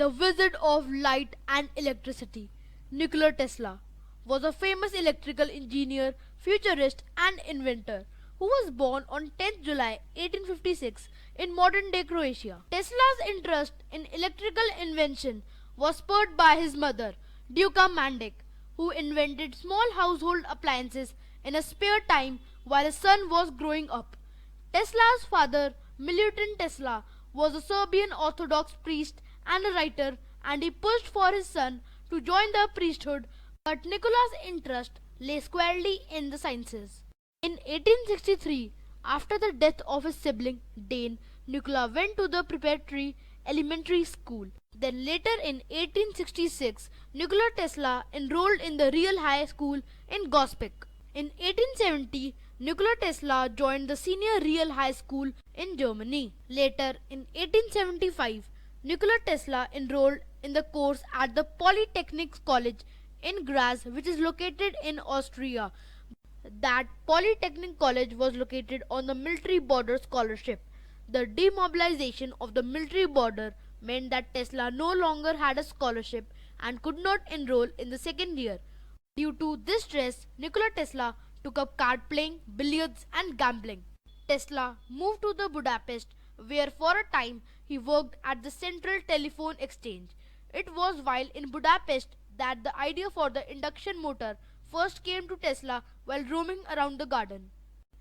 The wizard of light and electricity, Nikola Tesla, was a famous electrical engineer, futurist and inventor who was born on 10th July 1856 in modern-day Croatia. Tesla's interest in electrical invention was spurred by his mother, Duca Mandic, who invented small household appliances in a spare time while his son was growing up. Tesla's father, Milutin Tesla, was a Serbian Orthodox priest and a writer, and he pushed for his son to join the priesthood, but Nikola's interest lay squarely in the sciences. In 1863, after the death of his sibling Dane, Nikola went to the preparatory elementary school. Then later in 1866, Nikola Tesla enrolled in the Real High School in Gospic. In 1870, Nikola Tesla joined the Senior Real High School in Germany. Later in 1875, Nikola Tesla enrolled in the course at the Polytechnic College in Graz, which is located in Austria. That Polytechnic College was located on the military border scholarship. The demobilization of the military border meant that Tesla no longer had a scholarship and could not enroll in the second year. Due to this stress, Nikola Tesla took up card playing, billiards and gambling. Tesla moved to the Budapest, where for a time he worked at the Central Telephone Exchange. It was while in Budapest that the idea for the induction motor first came to Tesla while roaming around the garden.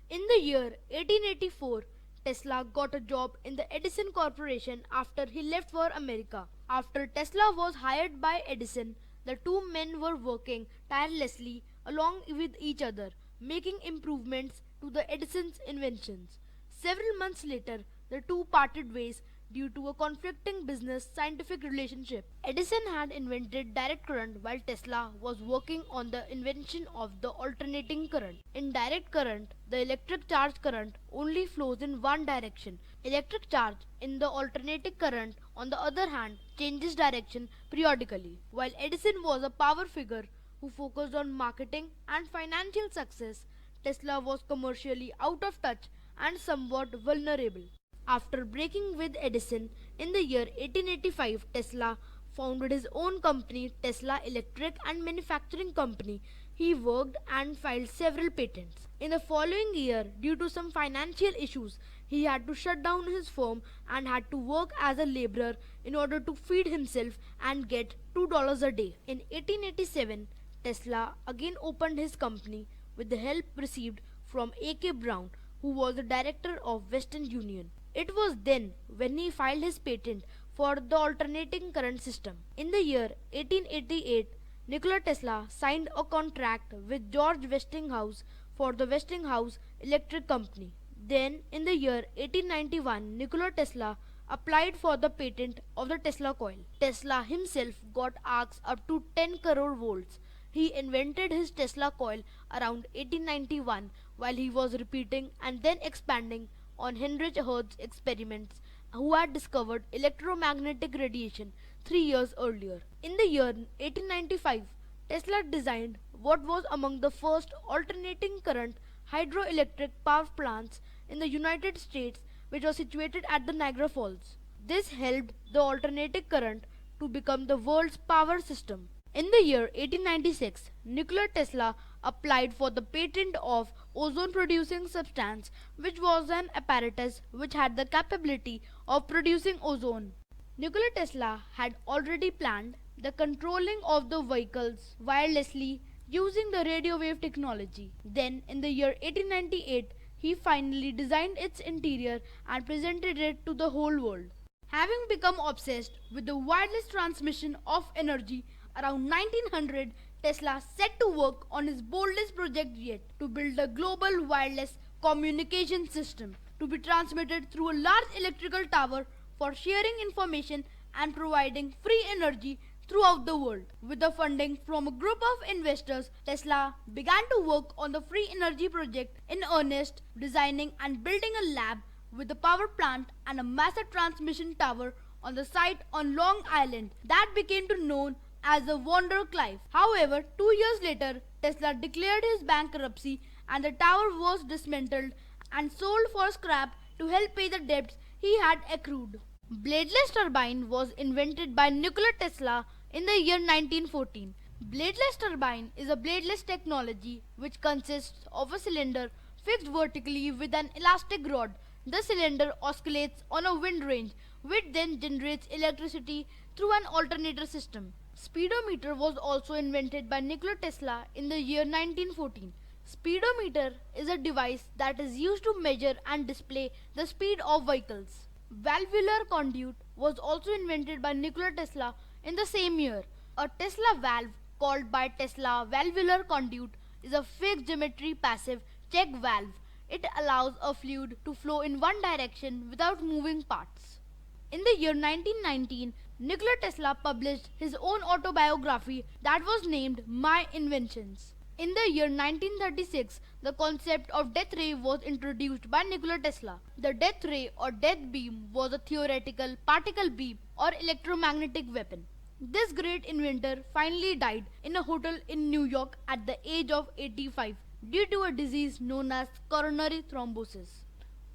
In the year 1884, Tesla got a job in the Edison Corporation after he left for America. After Tesla was hired by Edison, the two men were working tirelessly along with each other, making improvements to the Edison's inventions. Several months later, the two parted ways due to a conflicting business-scientific relationship. Edison had invented direct current while Tesla was working on the invention of the alternating current. In direct current, the electric charge current only flows in one direction. Electric charge in the alternating current, on the other hand, changes direction periodically. While Edison was a power figure who focused on marketing and financial success, Tesla was commercially out of touch and somewhat vulnerable. After breaking with Edison in the year 1885, Tesla founded his own company, Tesla Electric and Manufacturing Company. He worked and filed several patents. In the following year, due to some financial issues, he had to shut down his firm and had to work as a laborer in order to feed himself and get $2 a day. In 1887, Tesla again opened his company with the help received from A.K. Brown, who was the director of Western Union. It was then when he filed his patent for the alternating current system. In the year 1888, Nikola Tesla signed a contract with George Westinghouse for the Westinghouse Electric Company. Then, in the year 1891, Nikola Tesla applied for the patent of the Tesla coil. Tesla himself got arcs up to 10 crore volts. He invented his Tesla coil around 1891 while he was repeating and then expanding on Heinrich Hertz's experiments, who had discovered electromagnetic radiation 3 years earlier. In the year 1895, Tesla designed what was among the first alternating current hydroelectric power plants in the United States, which was situated at the Niagara Falls. This helped the alternating current to become the world's power system. In the year 1896, Nikola Tesla applied for the patent of ozone-producing substance, which was an apparatus which had the capability of producing ozone. Nikola Tesla had already planned the controlling of the vehicles wirelessly using the radio wave technology. Then, in the year 1898, he finally designed its interior and presented it to the whole world. Having become obsessed with the wireless transmission of energy around 1900, Tesla set to work on his boldest project yet, to build a global wireless communication system to be transmitted through a large electrical tower for sharing information and providing free energy throughout the world. With the funding from a group of investors, Tesla began to work on the free energy project in earnest, designing and building a lab with a power plant and a massive transmission tower on the site on Long Island that became to known as the Wanderclyffe. However, 2 years later, Tesla declared his bankruptcy and the tower was dismantled and sold for scrap to help pay the debts he had accrued. Bladeless turbine was invented by Nikola Tesla in the year 1914. Bladeless turbine is a bladeless technology which consists of a cylinder fixed vertically with an elastic rod. The cylinder oscillates on a wind range, which then generates electricity through an alternator system. Speedometer was also invented by Nikola Tesla in the year 1914. Speedometer is a device that is used to measure and display the speed of vehicles. Valvular conduit was also invented by Nikola Tesla in the same year. A Tesla valve, called by Tesla valvular conduit, is a fixed geometry passive check valve. It allows a fluid to flow in one direction without moving parts. In the year 1919, Nikola Tesla published his own autobiography that was named My Inventions. In the year 1936, the concept of death ray was introduced by Nikola Tesla. The death ray or death beam was a theoretical particle beam or electromagnetic weapon. This great inventor finally died in a hotel in New York at the age of 85 due to a disease known as coronary thrombosis.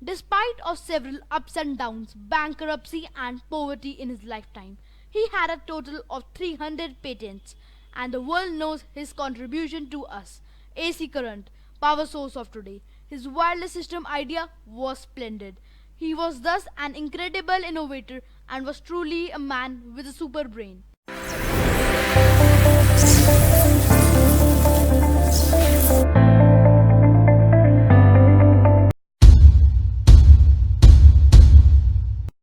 Despite of several ups and downs, bankruptcy and poverty in his lifetime, he had a total of 300 patents, and the world knows his contribution to us. A.C Current, power source of today. His wireless system idea was splendid. He was thus an incredible innovator and was truly a man with a super brain.